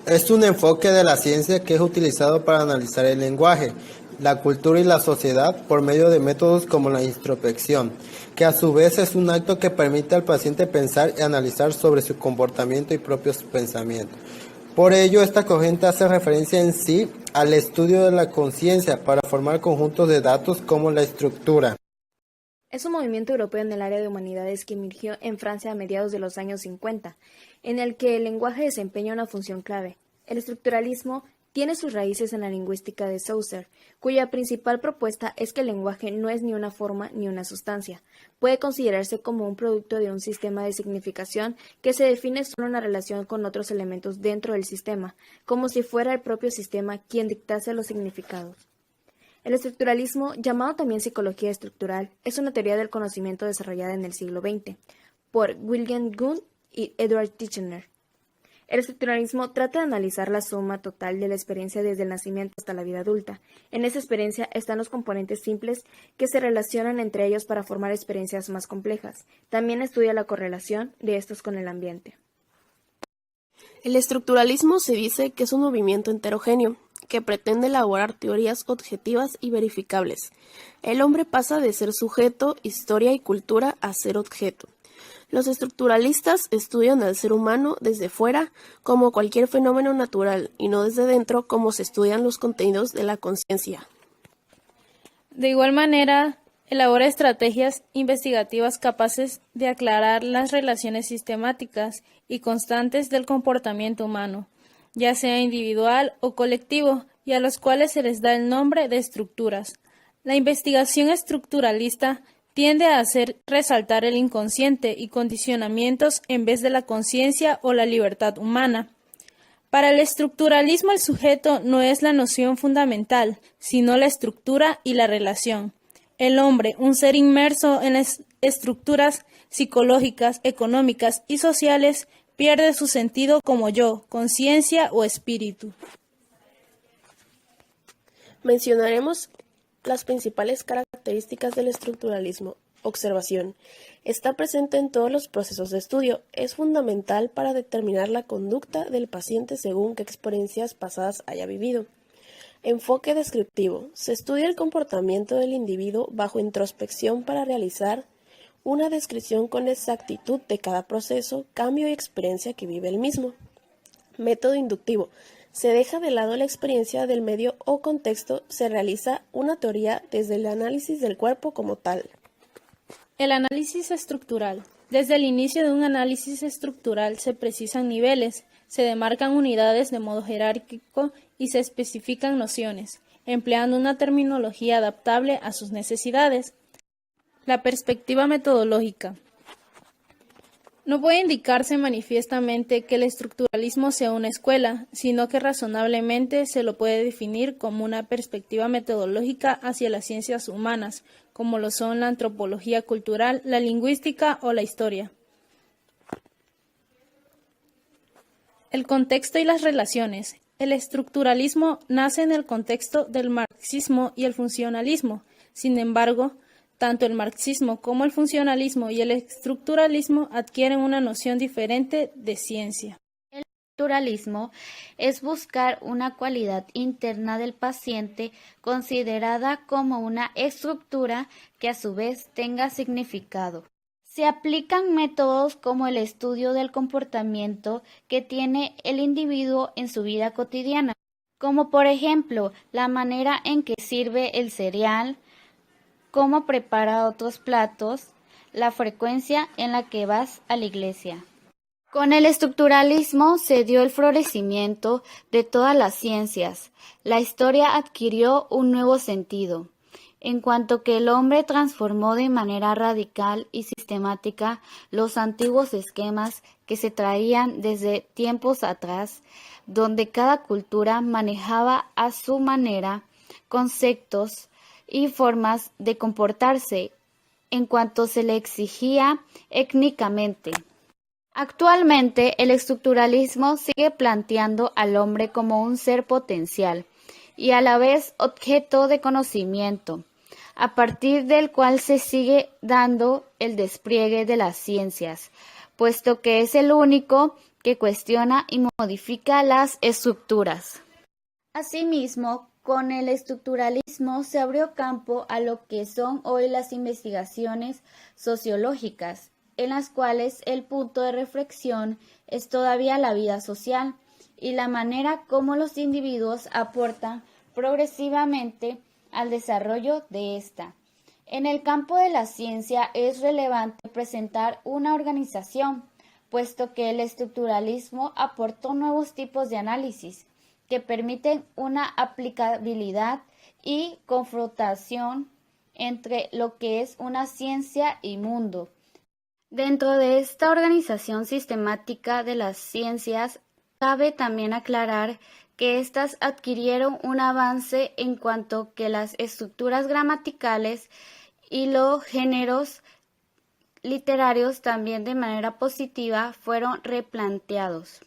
Es un enfoque de la ciencia que es utilizado para analizar el lenguaje, la cultura y la sociedad por medio de métodos como la introspección, que a su vez es un acto que permite al paciente pensar y analizar sobre su comportamiento y propios pensamientos. Por ello, esta corriente hace referencia en sí al estudio de la conciencia para formar conjuntos de datos como la estructura. Es un movimiento europeo en el área de humanidades que emergió en Francia a mediados de los años 50, en el que el lenguaje desempeña una función clave. El estructuralismo tiene sus raíces en la lingüística de Saussure, cuya principal propuesta es que el lenguaje no es ni una forma ni una sustancia. Puede considerarse como un producto de un sistema de significación que se define solo en la relación con otros elementos dentro del sistema, como si fuera el propio sistema quien dictase los significados. El estructuralismo, llamado también psicología estructural, es una teoría del conocimiento desarrollada en el siglo XX por William Wundt y Edward Titchener. El estructuralismo trata de analizar la suma total de la experiencia desde el nacimiento hasta la vida adulta. En esa experiencia están los componentes simples que se relacionan entre ellos para formar experiencias más complejas. También estudia la correlación de estos con el ambiente. El estructuralismo se dice que es un movimiento heterogéneo, que pretende elaborar teorías objetivas y verificables. El hombre pasa de ser sujeto, historia y cultura a ser objeto. Los estructuralistas estudian al ser humano desde fuera como cualquier fenómeno natural y no desde dentro como se estudian los contenidos de la conciencia. De igual manera, elabora estrategias investigativas capaces de aclarar las relaciones sistemáticas y constantes del comportamiento humano, ya sea individual o colectivo, y a los cuales se les da el nombre de estructuras. La investigación estructuralista tiende a hacer resaltar el inconsciente y condicionamientos en vez de la conciencia o la libertad humana. Para el estructuralismo el sujeto no es la noción fundamental, sino la estructura y la relación. El hombre, un ser inmerso en las estructuras psicológicas, económicas y sociales, pierde su sentido como yo, conciencia o espíritu. Mencionaremos las principales características del estructuralismo. Observación. Está presente en todos los procesos de estudio. Es fundamental para determinar la conducta del paciente según qué experiencias pasadas haya vivido. Enfoque descriptivo. Se estudia el comportamiento del individuo bajo introspección para realizar una descripción con exactitud de cada proceso, cambio y experiencia que vive el mismo. Método inductivo. Se deja de lado la experiencia del medio o contexto, se realiza una teoría desde el análisis del cuerpo como tal. El análisis estructural. Desde el inicio de un análisis estructural se precisan niveles, se demarcan unidades de modo jerárquico y se especifican nociones, empleando una terminología adaptable a sus necesidades. La perspectiva metodológica. No puede indicarse manifiestamente que el estructuralismo sea una escuela, sino que razonablemente se lo puede definir como una perspectiva metodológica hacia las ciencias humanas, como lo son la antropología cultural, la lingüística o la historia. El contexto y las relaciones. El estructuralismo nace en el contexto del marxismo y el funcionalismo. Sin embargo, tanto el marxismo como el funcionalismo y el estructuralismo adquieren una noción diferente de ciencia. El estructuralismo es buscar una cualidad interna del paciente considerada como una estructura que a su vez tenga significado. Se aplican métodos como el estudio del comportamiento que tiene el individuo en su vida cotidiana, como por ejemplo la manera en que sirve el cereal, cómo prepara otros platos, la frecuencia en la que vas a la iglesia. Con el estructuralismo se dio el florecimiento de todas las ciencias. La historia adquirió un nuevo sentido, en cuanto que el hombre transformó de manera radical y sistemática los antiguos esquemas que se traían desde tiempos atrás, donde cada cultura manejaba a su manera conceptos y formas de comportarse en cuanto se le exigía étnicamente. Actualmente, el estructuralismo sigue planteando al hombre como un ser potencial y a la vez objeto de conocimiento, a partir del cual se sigue dando el despliegue de las ciencias, puesto que es el único que que cuestiona y modifica las estructuras. Asimismo, con el estructuralismo se abrió campo a lo que son hoy las investigaciones sociológicas, en las cuales el punto de reflexión es todavía la vida social y la manera como los individuos aportan progresivamente al desarrollo de ésta. En el campo de la ciencia es relevante presentar una organización, puesto que el estructuralismo aportó nuevos tipos de análisis que permiten una aplicabilidad y confrontación entre lo que es una ciencia y mundo. Dentro de esta organización sistemática de las ciencias, cabe también aclarar que éstas adquirieron un avance en cuanto que las estructuras gramaticales y los géneros literarios también de manera positiva fueron replanteados.